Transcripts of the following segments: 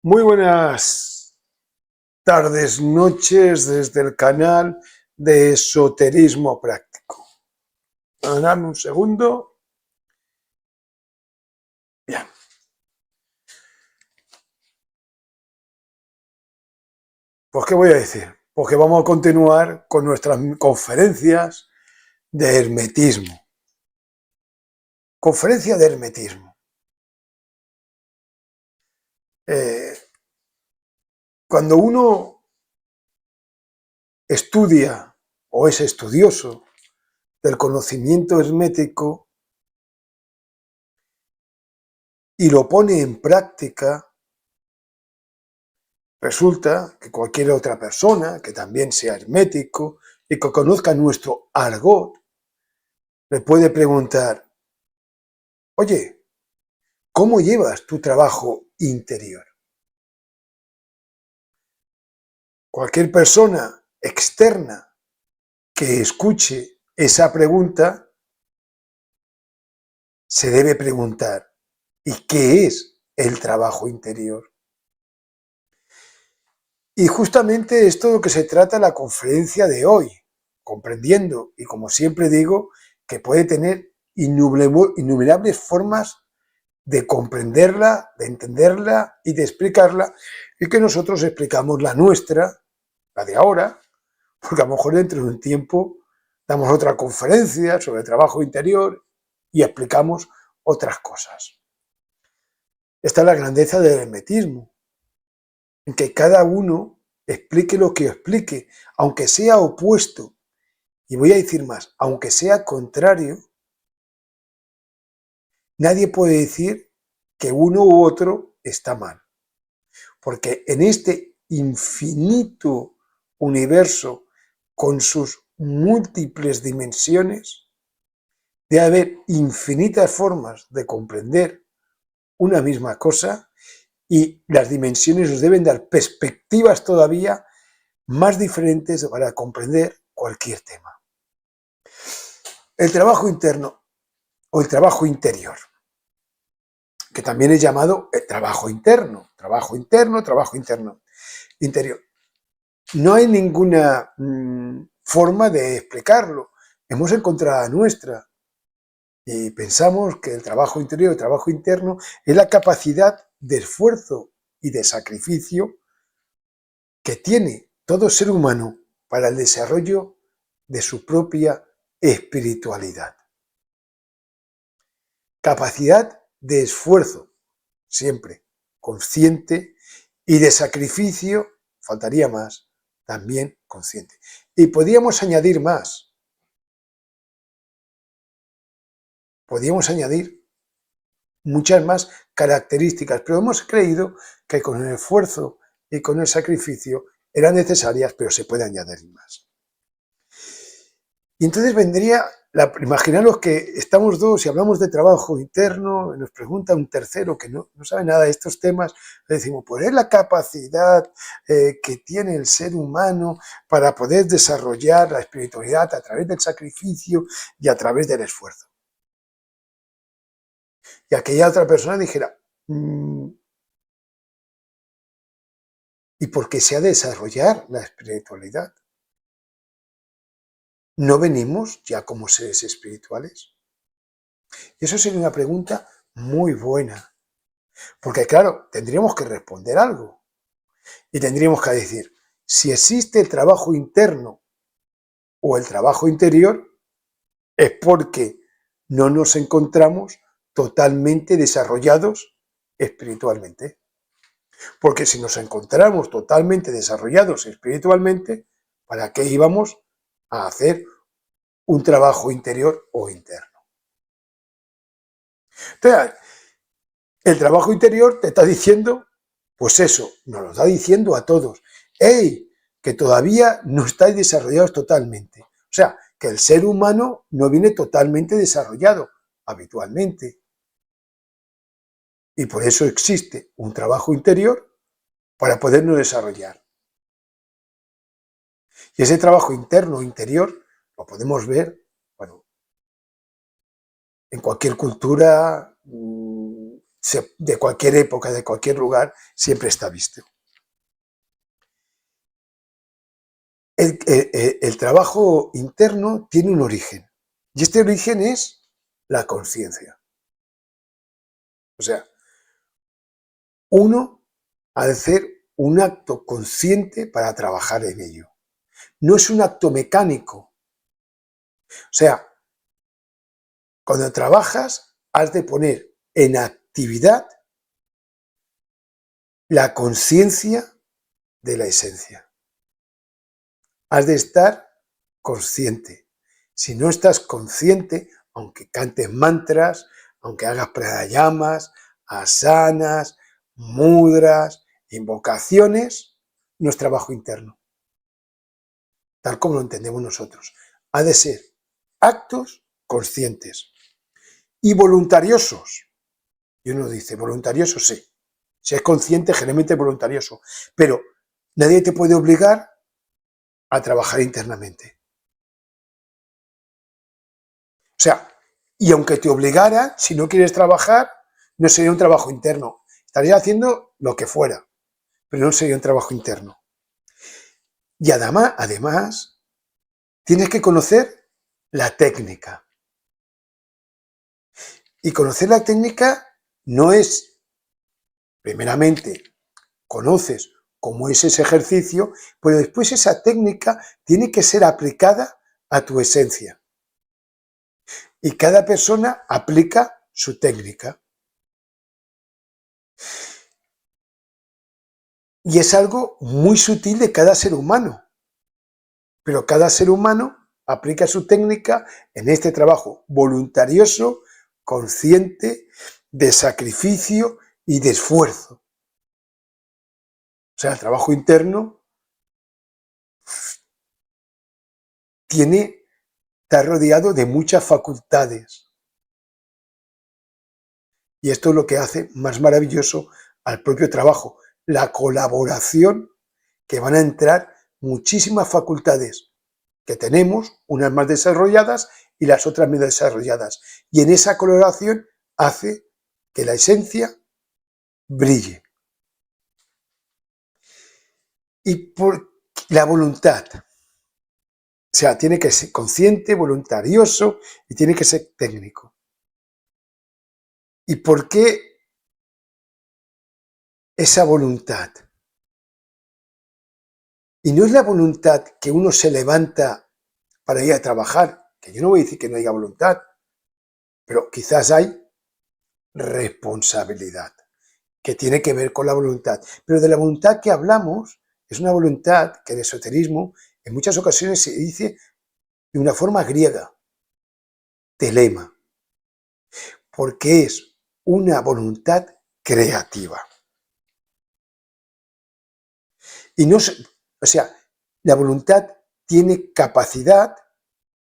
Muy buenas tardes, noches desde el canal de Esoterismo Práctico. Dame un segundo. Bien. Pues, ¿qué voy a decir? Porque vamos a continuar con nuestras conferencias de hermetismo. Conferencia de hermetismo. Cuando uno estudia o es estudioso del conocimiento hermético y lo pone en práctica, resulta que cualquier otra persona que también sea hermético y que conozca nuestro argot, le puede preguntar: oye, ¿cómo llevas tu trabajo interior? Cualquier persona externa que escuche esa pregunta se debe preguntar: ¿y qué es el trabajo interior? Y justamente esto es lo que se trata la conferencia de hoy, comprendiendo, y como siempre digo, que puede tener innumerables formas de comprenderla, de entenderla y de explicarla, y que nosotros explicamos la nuestra, la de ahora, porque a lo mejor dentro de un tiempo damos otra conferencia sobre trabajo interior y explicamos otras cosas. Esta es la grandeza del hermetismo, en que cada uno explique lo que explique, aunque sea opuesto, y voy a decir más, aunque sea contrario, nadie puede decir que uno u otro está mal. Porque en este infinito universo, con sus múltiples dimensiones, debe haber infinitas formas de comprender una misma cosa, y las dimensiones nos deben dar perspectivas todavía más diferentes para comprender cualquier tema. El trabajo interno o el trabajo interior, que también es llamado el trabajo interno, interior. No hay ninguna forma de explicarlo. Hemos encontrado la nuestra y pensamos que el trabajo interior, el trabajo interno, es la capacidad de esfuerzo y de sacrificio que tiene todo ser humano para el desarrollo de su propia espiritualidad. Capacidad de esfuerzo, siempre consciente, y de sacrificio, faltaría más, también consciente. Y podríamos añadir más. Podríamos añadir muchas más características, pero hemos creído que con el esfuerzo y con el sacrificio eran necesarias, pero se puede añadir más. Y entonces vendría, imaginaros que estamos dos y hablamos de trabajo interno, y nos pregunta un tercero que no sabe nada de estos temas, le decimos: pues es la capacidad que tiene el ser humano para poder desarrollar la espiritualidad a través del sacrificio y a través del esfuerzo. Y aquella otra persona dijera: ¿y por qué se ha de desarrollar la espiritualidad? ¿No venimos ya como seres espirituales? Y eso sería una pregunta muy buena. Porque claro, tendríamos que responder algo. Y tendríamos que decir, si existe el trabajo interno o el trabajo interior, es porque no nos encontramos totalmente desarrollados espiritualmente. Porque si nos encontráramos totalmente desarrollados espiritualmente, ¿para qué íbamos a hacer un trabajo interior o interno? Entonces, el trabajo interior te está diciendo, pues eso, nos lo está diciendo a todos. ¡Ey! Que todavía no estáis desarrollados totalmente. O sea, que el ser humano no viene totalmente desarrollado habitualmente. Y por eso existe un trabajo interior para podernos desarrollar. Y ese trabajo interno o interior lo podemos ver, bueno, en cualquier cultura de cualquier época, de cualquier lugar, siempre está visto. El trabajo interno tiene un origen, y este origen es la conciencia. O sea, uno ha de hacer un acto consciente para trabajar en ello. No es un acto mecánico. O sea, cuando trabajas, has de poner en actividad la conciencia de la esencia. Has de estar consciente. Si no estás consciente, aunque cantes mantras, aunque hagas pranayamas, asanas, mudras, invocaciones, no es trabajo interno, tal como lo entendemos nosotros. Ha de ser actos conscientes y voluntariosos. Y uno dice, voluntarioso sí. Si es consciente, generalmente es voluntarioso. Pero nadie te puede obligar a trabajar internamente. O sea, y aunque te obligara, si no quieres trabajar, no sería un trabajo interno. Estarías haciendo lo que fuera, pero no sería un trabajo interno. Y además tienes que conocer la técnica. Y conocer la técnica no es, primeramente, conoces cómo es ese ejercicio, pero después esa técnica tiene que ser aplicada a tu esencia. Y cada persona aplica su técnica. Y es algo muy sutil de cada ser humano. Pero cada ser humano aplica su técnica en este trabajo voluntarioso, consciente, de sacrificio y de esfuerzo. O sea, el trabajo interno está rodeado de muchas facultades. Y esto es lo que hace más maravilloso al propio trabajo, la colaboración, que van a entrar muchísimas facultades que tenemos, unas más desarrolladas y las otras menos desarrolladas. Y en esa colaboración hace que la esencia brille. Y por la voluntad, o sea, tiene que ser consciente, voluntarioso y tiene que ser técnico. ¿Y por qué esa voluntad? Y no es la voluntad que uno se levanta para ir a trabajar, que yo no voy a decir que no haya voluntad, pero quizás hay responsabilidad, que tiene que ver con la voluntad. Pero de la voluntad que hablamos es una voluntad que en el esoterismo en muchas ocasiones se dice de una forma griega, telema, porque es una voluntad creativa. Y no, o sea, la voluntad tiene capacidad,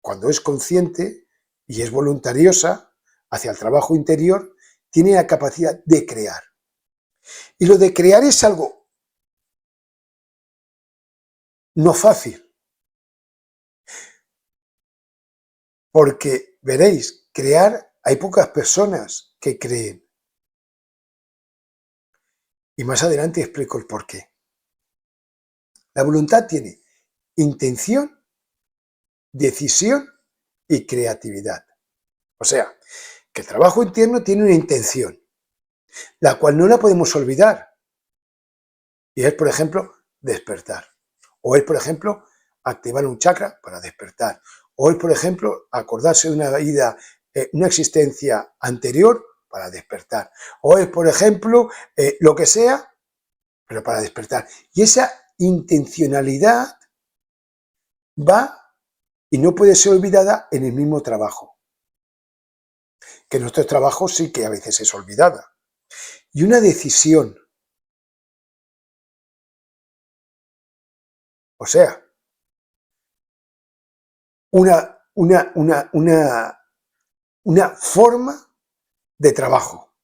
cuando es consciente y es voluntariosa hacia el trabajo interior, tiene la capacidad de crear. Y lo de crear es algo no fácil, porque veréis, crear, hay pocas personas que creen. Y más adelante explico el porqué. La voluntad tiene intención, decisión y creatividad. O sea, que el trabajo interno tiene una intención, la cual no la podemos olvidar. Y es, por ejemplo, despertar. O es, por ejemplo, activar un chakra para despertar. O es, por ejemplo, acordarse de una vida, una existencia anterior para despertar. O es, por ejemplo, lo que sea, pero para despertar. Y esa intencionalidad va y no puede ser olvidada en el mismo trabajo. Que en nuestros trabajos sí que a veces es olvidada. Y una decisión. O sea, una forma de trabajo.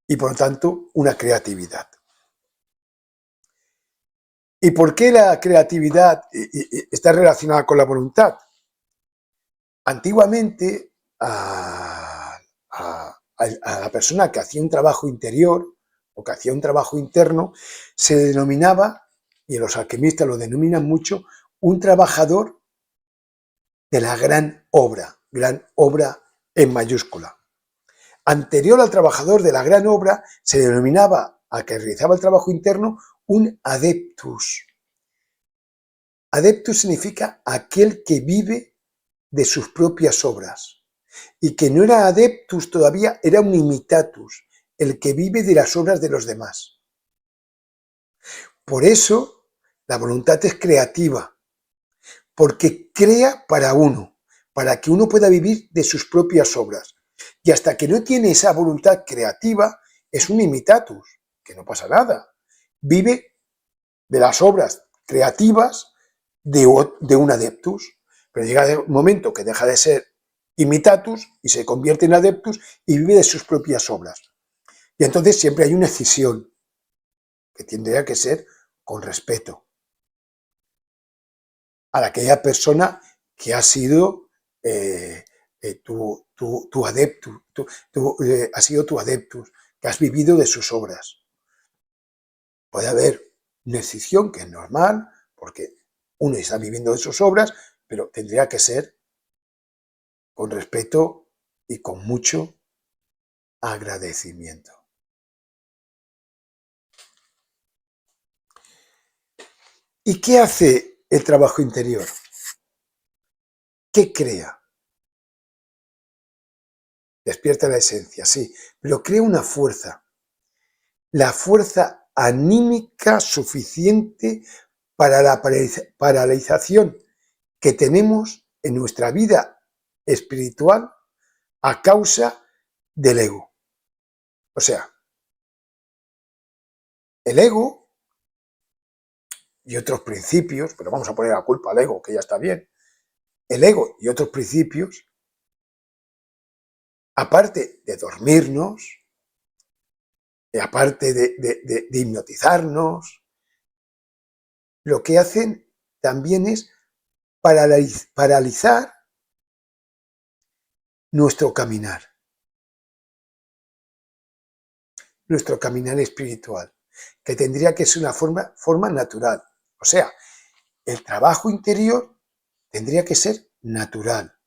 Y por lo tanto, una creatividad. ¿Y por qué la creatividad está relacionada con la voluntad? Antiguamente, a la persona que hacía un trabajo interior o que hacía un trabajo interno, se denominaba, y los alquimistas lo denominan mucho, un trabajador de la gran obra en mayúscula. Anterior al trabajador de la gran obra se denominaba al que realizaba el trabajo interno un adeptus. Adeptus significa aquel que vive de sus propias obras, y que no era adeptus todavía, era un imitatus, el que vive de las obras de los demás. Por eso la voluntad es creativa, porque crea para uno, para que uno pueda vivir de sus propias obras. Y hasta que no tiene esa voluntad creativa, es un imitatus, que no pasa nada. Vive de las obras creativas de un adeptus, pero llega el momento que deja de ser imitatus y se convierte en adeptus y vive de sus propias obras. Y entonces siempre hay una escisión que tendría que ser con respeto a aquella persona que ha sido tu adeptus, ha sido tu adeptus, que has vivido de sus obras. Puede haber una escisión que es normal, porque uno está viviendo de sus obras, pero tendría que ser con respeto y con mucho agradecimiento. ¿Y qué hace el trabajo interior? ¿Qué crea? Despierta la esencia, sí, pero crea una fuerza. La fuerza anímica suficiente para la paralización que tenemos en nuestra vida espiritual a causa del ego. O sea, el ego y otros principios, pero vamos a poner la culpa al ego, que ya está bien. El ego y otros principios, aparte de dormirnos, aparte de hipnotizarnos, lo que hacen también es paralizar nuestro caminar espiritual, que tendría que ser una forma natural. O sea, el trabajo interior tendría que ser natural,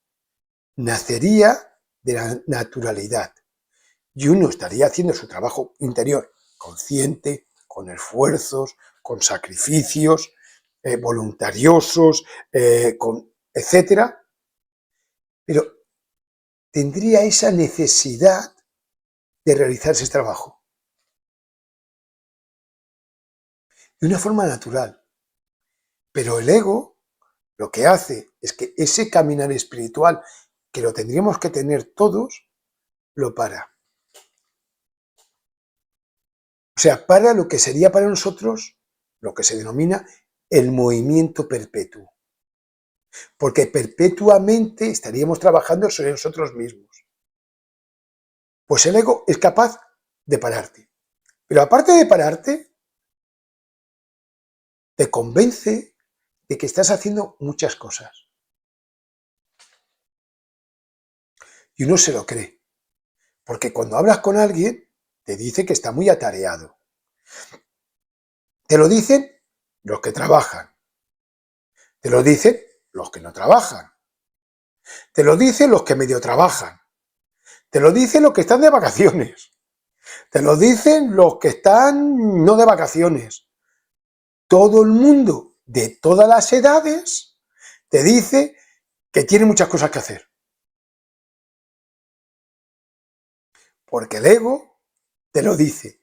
nacería de la naturalidad, y uno estaría haciendo su trabajo interior consciente, con esfuerzos, con sacrificios, voluntariosos, etcétera, pero tendría esa necesidad de realizar ese trabajo de una forma natural. Pero el ego lo que hace es que ese caminar espiritual, que lo tendríamos que tener todos, lo para. O sea, para lo que sería para nosotros lo que se denomina el movimiento perpetuo. Porque perpetuamente estaríamos trabajando sobre nosotros mismos. Pues el ego es capaz de pararte. Pero aparte de pararte, te convence de que estás haciendo muchas cosas. Y uno se lo cree. Porque cuando hablas con alguien, te dice que está muy atareado. Te lo dicen los que trabajan. Te lo dicen los que no trabajan. Te lo dicen los que medio trabajan. Te lo dicen los que están de vacaciones. Te lo dicen los que están no de vacaciones. Todo el mundo de todas las edades te dice que tiene muchas cosas que hacer. Porque el ego te lo dice.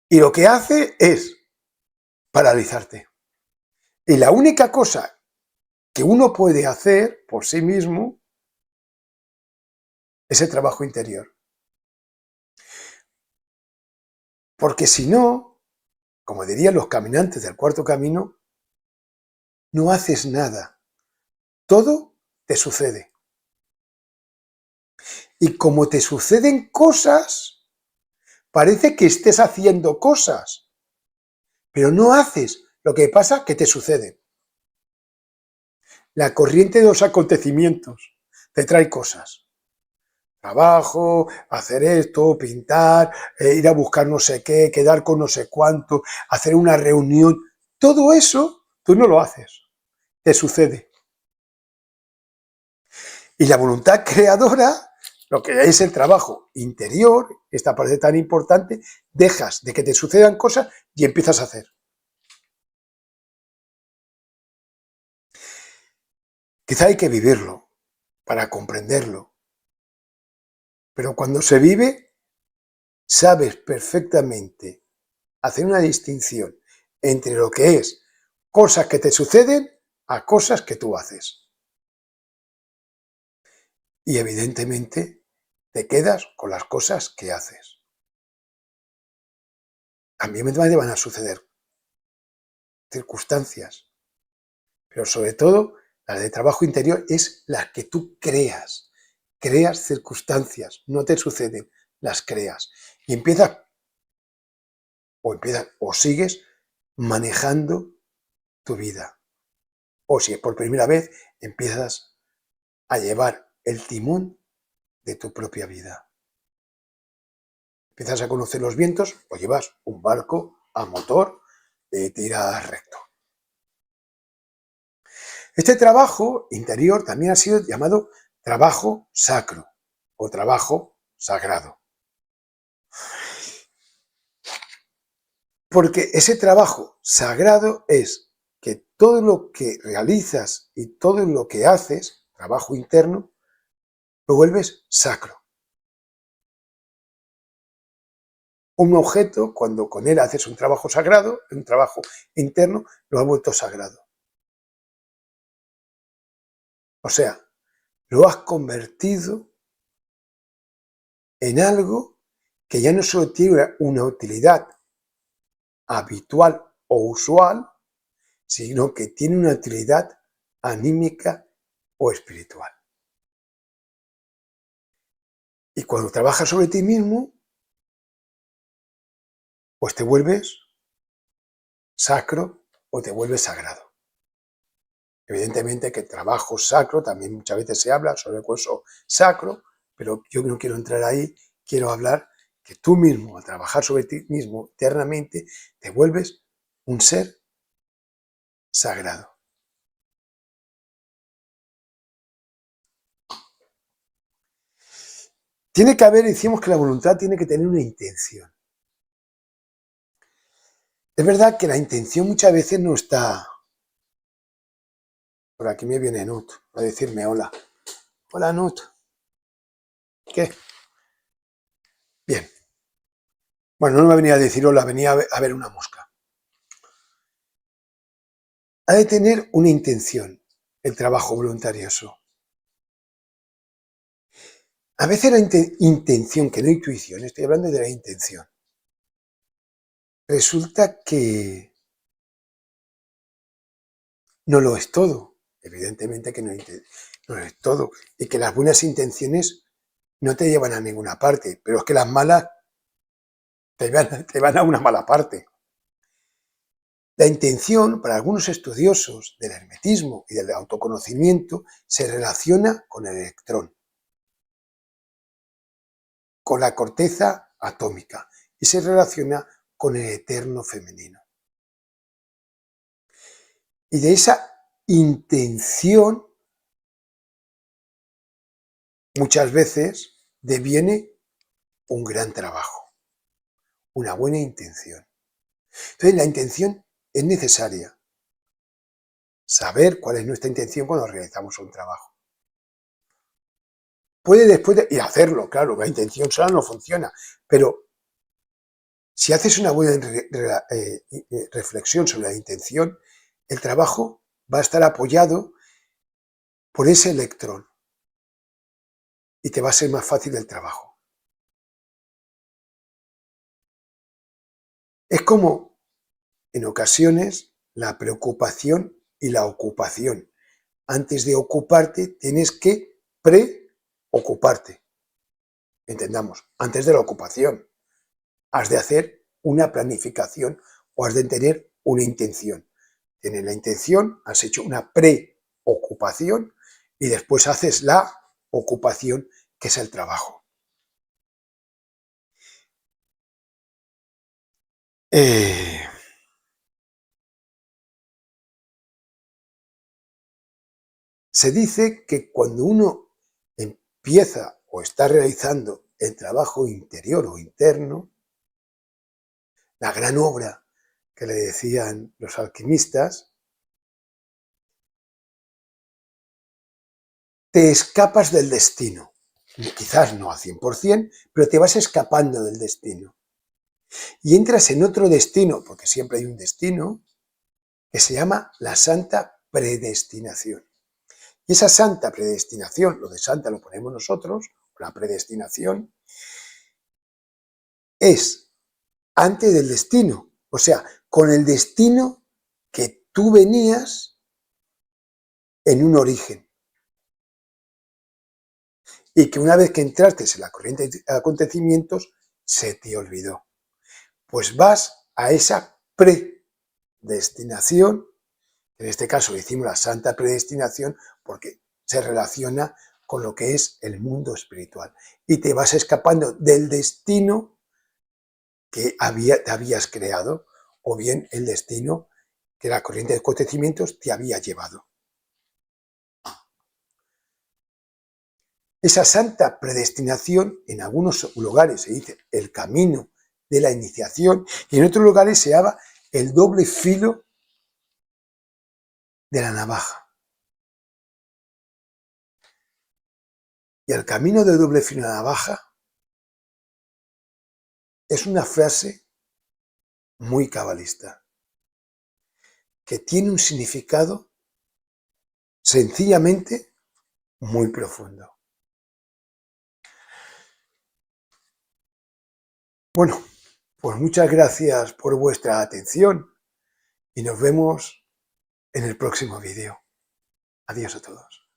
Y lo que hace es paralizarte. Y la única cosa que uno puede hacer por sí mismo es el trabajo interior. Porque si no, como dirían los caminantes del cuarto camino, no haces nada. Todo te sucede. Y como te suceden cosas, parece que estés haciendo cosas, pero no haces. Lo que pasa es que te suceden. La corriente de los acontecimientos te trae cosas. trabajo, hacer esto, pintar, ir a buscar no sé qué, quedar con no sé cuánto, hacer una reunión, todo eso tú no lo haces, te sucede. Y la voluntad creadora, lo que es el trabajo interior, esta parte tan importante, dejas de que te sucedan cosas y empiezas a hacer. Quizá hay que vivirlo para comprenderlo, pero cuando se vive, sabes perfectamente hacer una distinción entre lo que es cosas que te suceden a cosas que tú haces. Y evidentemente te quedas con las cosas que haces. También te van a suceder circunstancias, pero sobre todo las de trabajo interior es las que tú creas. Creas circunstancias, no te suceden, las creas. Y empiezas o sigues manejando tu vida. O si es por primera vez, empiezas a llevar el timón de tu propia vida. Empiezas a conocer los vientos o llevas un barco a motor de tira recto. Este trabajo interior también ha sido llamado trabajo sacro o trabajo sagrado. Porque ese trabajo sagrado es que todo lo que realizas y todo lo que haces, trabajo interno, lo vuelves sacro. Un objeto, cuando con él haces un trabajo sagrado, un trabajo interno, lo ha vuelto sagrado. O sea, lo has convertido en algo que ya no solo tiene una utilidad habitual o usual, sino que tiene una utilidad anímica o espiritual. Y cuando trabajas sobre ti mismo, pues te vuelves sacro o te vuelves sagrado. Evidentemente que el trabajo sacro, también muchas veces se habla sobre el hueso sacro, pero yo no quiero entrar ahí, quiero hablar que tú mismo, al trabajar sobre ti mismo internamente, te vuelves un ser sagrado. Tiene que haber, decimos que la voluntad tiene que tener una intención. Es verdad que la intención muchas veces no está. Por aquí me viene Nut a decirme hola. Hola Nut. ¿Qué? Bien. Bueno, no me venía a decir hola, venía a ver una mosca. Ha de tener una intención el trabajo voluntarioso. A veces la intención, que no intuición, estoy hablando de la intención. Resulta que no lo es todo. Evidentemente que no lo es todo. Y que las buenas intenciones no te llevan a ninguna parte, pero es que las malas te van a una mala parte. La intención, para algunos estudiosos del hermetismo y del autoconocimiento, se relaciona con el electrón, con la corteza atómica, y se relaciona con el eterno femenino. Y de esa intención, muchas veces, deviene un gran trabajo, una buena intención. Entonces, la intención es necesaria. Saber cuál es nuestra intención cuando realizamos un trabajo. Puede después y hacerlo, claro, la intención sola no funciona, pero si haces una buena reflexión sobre la intención, el trabajo va a estar apoyado por ese electrón y te va a ser más fácil el trabajo. Es como, en ocasiones, la preocupación y la ocupación. Antes de ocuparte, tienes que preocuparte. Entendamos, antes de la ocupación, has de hacer una planificación o has de tener una intención. Tienes la intención, has hecho una preocupación y después haces la ocupación, que es el trabajo. Eh, Se dice que cuando uno empieza o está realizando el trabajo interior o interno, la gran obra que le decían los alquimistas, te escapas del destino. Quizás no al 100%, pero te vas escapando del destino. Y entras en otro destino, porque siempre hay un destino, que se llama la santa predestinación. Y esa santa predestinación, lo de santa lo ponemos nosotros, la predestinación, es antes del destino, o sea, con el destino que tú venías en un origen. Y que una vez que entraste en la corriente de acontecimientos, se te olvidó. Pues vas a esa predestinación, en este caso le decimos la santa predestinación, porque se relaciona con lo que es el mundo espiritual. Y te vas escapando del destino que te habías creado, o bien el destino que la corriente de acontecimientos te había llevado. Esa santa predestinación, en algunos lugares se dice el camino de la iniciación, y en otros lugares se llama el doble filo de la navaja. Y el camino del doble filo de la navaja es una frase muy cabalista, que tiene un significado sencillamente muy profundo. Bueno, pues muchas gracias por vuestra atención y nos vemos en el próximo vídeo. Adiós a todos.